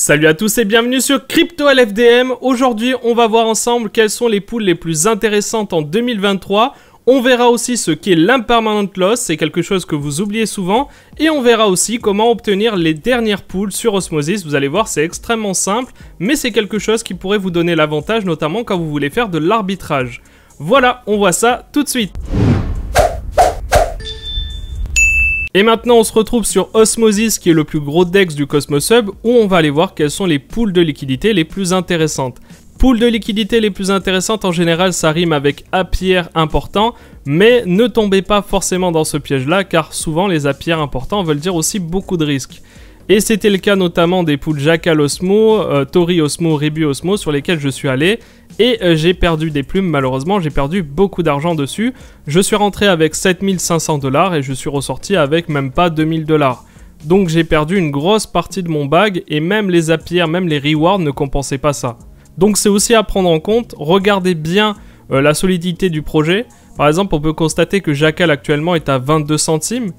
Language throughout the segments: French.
Salut à tous et bienvenue sur Crypto LFDM. Aujourd'hui, on va voir ensemble quelles sont les pools les plus intéressantes en 2023. On verra aussi ce qu'est l'impermanent loss, c'est quelque chose que vous oubliez souvent. Et on verra aussi comment obtenir les dernières pools sur Osmosis. Vous allez voir, c'est extrêmement simple, mais c'est quelque chose qui pourrait vous donner l'avantage, notamment quand vous voulez faire de l'arbitrage. Voilà, on voit ça tout de suite. Et maintenant on se retrouve sur Osmosis qui est le plus gros DEX du Cosmos Hub où on va aller voir quelles sont les pools de liquidité les plus intéressantes. Pools de liquidité les plus intéressantes en général ça rime avec APR important, mais ne tombez pas forcément dans ce piège là car souvent les APR importants veulent dire aussi beaucoup de risques. Et c'était le cas notamment des pools Jackal Osmo, Tori Osmo, Rebu Osmo sur lesquels je suis allé. Et j'ai perdu des plumes malheureusement, j'ai perdu beaucoup d'argent dessus. Je suis rentré avec 7500 $ et je suis ressorti avec même pas 2000 $. Donc j'ai perdu une grosse partie de mon bag et même les APR, même les rewards ne compensaient pas ça. Donc c'est aussi à prendre en compte, regardez bien la solidité du projet. Par exemple on peut constater que Jackal actuellement est à 22 centimes.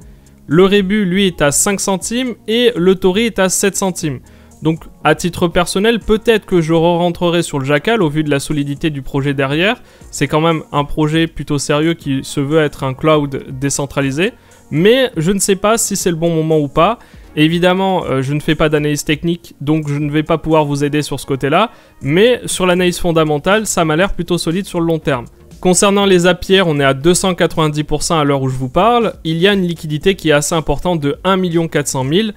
Le Rebu, lui, est à 5 centimes et le Tori est à 7 centimes. Donc, à titre personnel, peut-être que je re-rentrerai sur le Jackal au vu de la solidité du projet derrière. C'est quand même un projet plutôt sérieux qui se veut être un cloud décentralisé. Mais je ne sais pas si c'est le bon moment ou pas. Et évidemment, je ne fais pas d'analyse technique, donc je ne vais pas pouvoir vous aider sur ce côté-là. Mais sur l'analyse fondamentale, ça m'a l'air plutôt solide sur le long terme. Concernant les APR, on est à 290% à l'heure où je vous parle. Il y a une liquidité qui est assez importante de 1 400 000.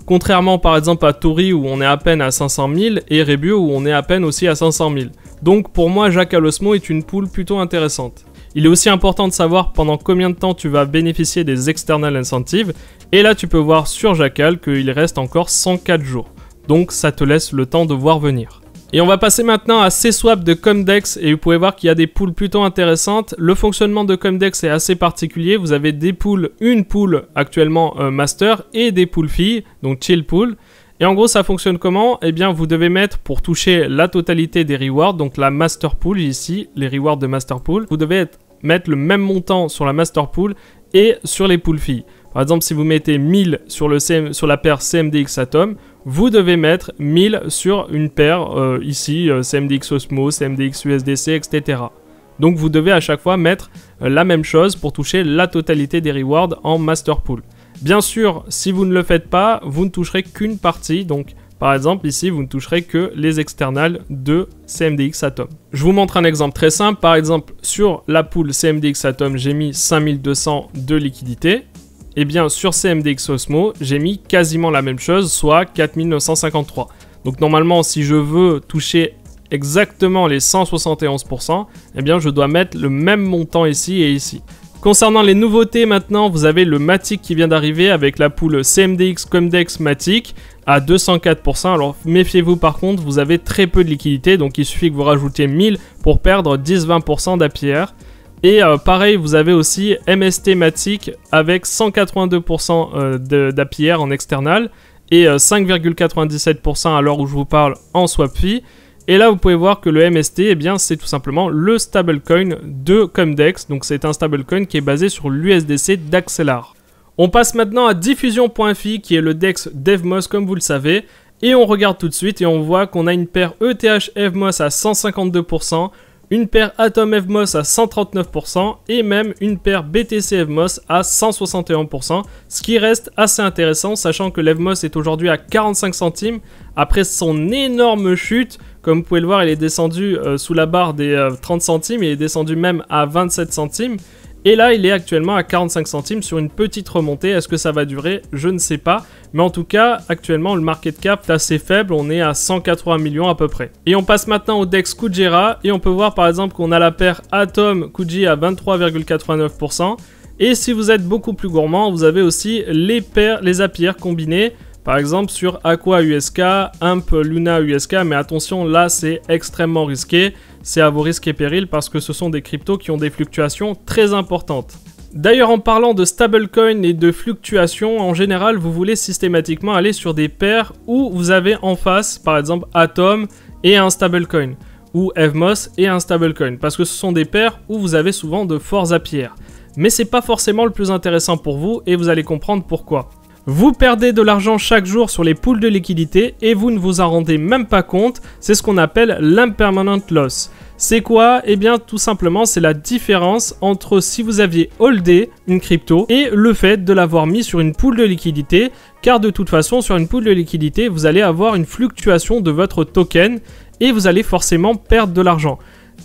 Contrairement par exemple à Tori où on est à peine à 500 000 et Rebu où on est à peine aussi à 500 000. Donc pour moi, Jackal Osmo est une pool plutôt intéressante. Il est aussi important de savoir pendant combien de temps tu vas bénéficier des external incentives. Et là tu peux voir sur Jackal qu'il reste encore 104 jours. Donc ça te laisse le temps de voir venir. Et on va passer maintenant à CSwap de Comdex et vous pouvez voir qu'il y a des pools plutôt intéressantes. Le fonctionnement de Comdex est assez particulier. Vous avez des pools, une pool actuellement master et des pools filles, donc chill pool. Et en gros ça fonctionne comment? Eh bien vous devez mettre pour toucher la totalité des rewards, donc la master pool ici, les rewards de master pool. Vous devez mettre le même montant sur la master pool et sur les pools filles. Par exemple si vous mettez 1000 sur la paire CMDX Atom, vous devez mettre 1000 sur une paire, ici, CMDX Osmo, CMDX USDC, etc. Donc vous devez à chaque fois mettre la même chose pour toucher la totalité des rewards en master pool. Bien sûr, si vous ne le faites pas, vous ne toucherez qu'une partie. Donc par exemple ici, vous ne toucherez que les externals de CMDX Atom. Je vous montre un exemple très simple. Par exemple, sur la pool CMDX Atom, j'ai mis 5200 de liquidité. Et bien sur CMDX Osmo, j'ai mis quasiment la même chose, soit 4953. Donc normalement, si je veux toucher exactement les 171%, eh bien je dois mettre le même montant ici et ici. Concernant les nouveautés maintenant, vous avez le Matic qui vient d'arriver avec la pool CMDX Comdex Matic à 204%. Alors méfiez-vous par contre, vous avez très peu de liquidité, donc il suffit que vous rajoutiez 1000 pour perdre 10-20% d'APR. Et pareil, vous avez aussi MST Matic avec 182% d'APR en external et 5,97% à l'heure où je vous parle en swap fee. Et là, vous pouvez voir que le MST, eh bien, c'est tout simplement le stablecoin de Comdex. Donc, c'est un stablecoin qui est basé sur l'USDC d'Axelar. On passe maintenant à Diffusion.fi qui est le DEX d'Evmos comme vous le savez. Et on regarde tout de suite et on voit qu'on a une paire ETH Evmos à 152%. Une paire Atom Evmos à 139% et même une paire BTC Evmos à 161%, ce qui reste assez intéressant sachant que l'Evmos est aujourd'hui à 45 centimes après son énorme chute. Comme vous pouvez le voir, il est descendu sous la barre des 30 centimes, il est descendu même à 27 centimes. Et là, il est actuellement à 45 centimes sur une petite remontée. Est-ce que ça va durer? Je ne sais pas. Mais en tout cas, actuellement, le market cap est assez faible. On est à 180 millions à peu près. Et on passe maintenant au DEX Kujira. Et on peut voir par exemple qu'on a la paire Atom Kuji à 23,89%. Et si vous êtes beaucoup plus gourmand, vous avez aussi les APR combinés. Par exemple sur Aqua USK, Imp Luna USK. Mais attention, là, c'est extrêmement risqué. C'est à vos risques et périls parce que ce sont des cryptos qui ont des fluctuations très importantes. D'ailleurs, en parlant de stablecoin et de fluctuations, en général, vous voulez systématiquement aller sur des paires où vous avez en face, par exemple, Atom et un stablecoin, ou Evmos et un stablecoin, parce que ce sont des paires où vous avez souvent de forts APR. Mais c'est pas forcément le plus intéressant pour vous et vous allez comprendre pourquoi. Vous perdez de l'argent chaque jour sur les pools de liquidité et vous ne vous en rendez même pas compte, c'est ce qu'on appelle l'impermanent loss. C'est quoi? Eh bien tout simplement c'est la différence entre si vous aviez holdé une crypto et le fait de l'avoir mis sur une pool de liquidité, car de toute façon sur une pool de liquidité vous allez avoir une fluctuation de votre token et vous allez forcément perdre de l'argent.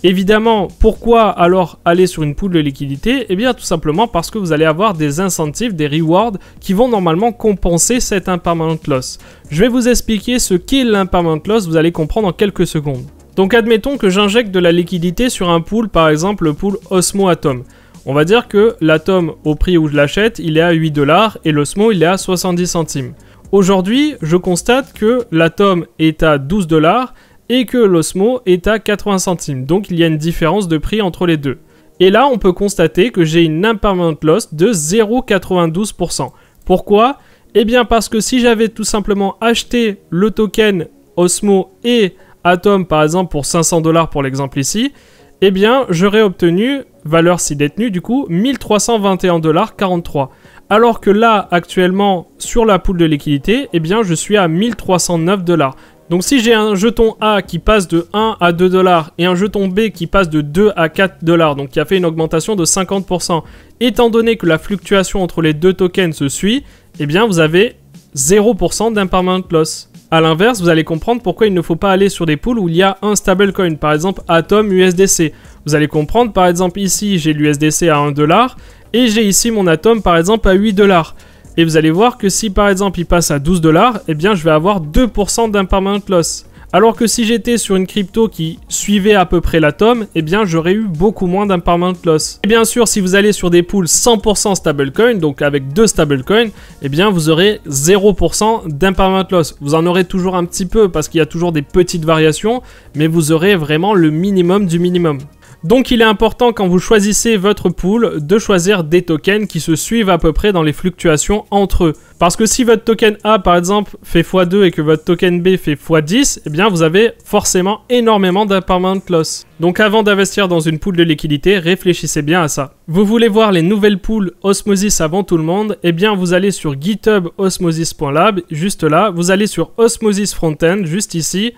Évidemment, pourquoi alors aller sur une pool de liquidité? Eh bien tout simplement parce que vous allez avoir des incentives, des rewards qui vont normalement compenser cet impermanent loss. Je vais vous expliquer ce qu'est l'impermanent loss, vous allez comprendre en quelques secondes. Donc admettons que j'injecte de la liquidité sur un pool, par exemple le pool Osmo Atom. On va dire que l'Atom au prix où je l'achète, il est à 8 $ et l'Osmo il est à 70 centimes. Aujourd'hui, je constate que l'Atom est à 12 $ et que l'Osmo est à 80 centimes. Donc il y a une différence de prix entre les deux. Et là, on peut constater que j'ai une impermanent loss de 0,92%. Pourquoi? Eh bien parce que si j'avais tout simplement acheté le token Osmo et Atom par exemple pour 500 $ pour l'exemple ici, eh bien j'aurais obtenu, valeur si détenue du coup, 1321,43 $. Alors que là actuellement sur la pool de liquidité, eh bien je suis à 1309 $. Donc si j'ai un jeton A qui passe de 1 à 2 $ et un jeton B qui passe de 2 à 4 $, donc qui a fait une augmentation de 50%, étant donné que la fluctuation entre les deux tokens se suit, eh bien vous avez 0% d'impermanent loss. A l'inverse, vous allez comprendre pourquoi il ne faut pas aller sur des pools où il y a un stablecoin, par exemple Atom USDC. Vous allez comprendre, par exemple ici j'ai l'USDC à 1 $ et j'ai ici mon Atom par exemple à 8 $. Et vous allez voir que si par exemple il passe à 12 $, eh bien je vais avoir 2% d'impermanent loss. Alors que si j'étais sur une crypto qui suivait à peu près l'Atom, eh bien j'aurais eu beaucoup moins d'impermanent loss. Et bien sûr, si vous allez sur des pools 100% stablecoin, donc avec deux stablecoins, eh bien vous aurez 0% d'impermanent loss. Vous en aurez toujours un petit peu parce qu'il y a toujours des petites variations, mais vous aurez vraiment le minimum du minimum. Donc il est important quand vous choisissez votre pool de choisir des tokens qui se suivent à peu près dans les fluctuations entre eux. Parce que si votre token A par exemple fait x2 et que votre token B fait x10, eh bien vous avez forcément énormément d'impermanent loss. Donc avant d'investir dans une pool de liquidité, réfléchissez bien à ça. Vous voulez voir les nouvelles pools Osmosis avant tout le monde? Eh bien vous allez sur GitHub osmosis.lab, juste là, vous allez sur Osmosis Frontend, juste ici.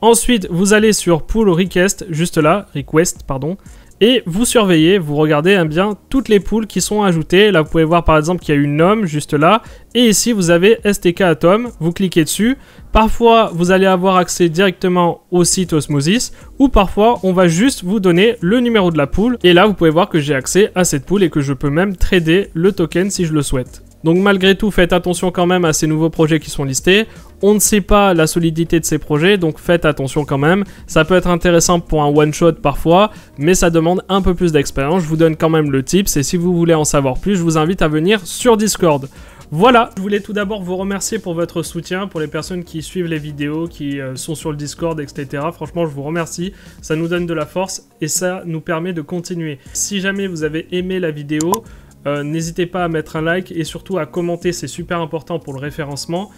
Ensuite, vous allez sur Pool Request, juste là, et vous surveillez, vous regardez bien toutes les pools qui sont ajoutées. Là, vous pouvez voir par exemple qu'il y a une NOM juste là, et ici vous avez STK Atom, vous cliquez dessus. Parfois, vous allez avoir accès directement au site Osmosis, ou parfois, on va juste vous donner le numéro de la pool, et là, vous pouvez voir que j'ai accès à cette pool et que je peux même trader le token si je le souhaite. Donc malgré tout, faites attention quand même à ces nouveaux projets qui sont listés. On ne sait pas la solidité de ces projets, donc faites attention quand même. Ça peut être intéressant pour un one-shot parfois, mais ça demande un peu plus d'expérience. Je vous donne quand même le tips, et si vous voulez en savoir plus, je vous invite à venir sur Discord. Voilà, je voulais tout d'abord vous remercier pour votre soutien, pour les personnes qui suivent les vidéos, qui sont sur le Discord, etc. Franchement, je vous remercie, ça nous donne de la force et ça nous permet de continuer. Si jamais vous avez aimé la vidéo, n'hésitez pas à mettre un like et surtout à commenter, c'est super important pour le référencement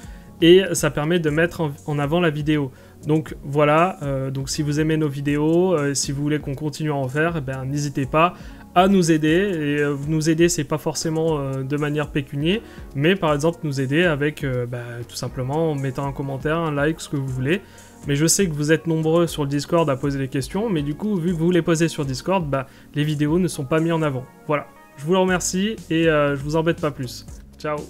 et ça permet de mettre en avant la vidéo. Donc voilà, donc si vous aimez nos vidéos, si vous voulez qu'on continue à en faire, ben, n'hésitez pas à nous aider. Et nous aider, c'est pas forcément de manière pécuniaire, mais par exemple nous aider avec tout simplement en mettant un commentaire, un like, ce que vous voulez. Mais je sais que vous êtes nombreux sur le Discord à poser des questions, mais du coup, vu que vous les posez sur Discord, les vidéos ne sont pas mises en avant. Voilà. Je vous remercie et je vous embête pas plus. Ciao.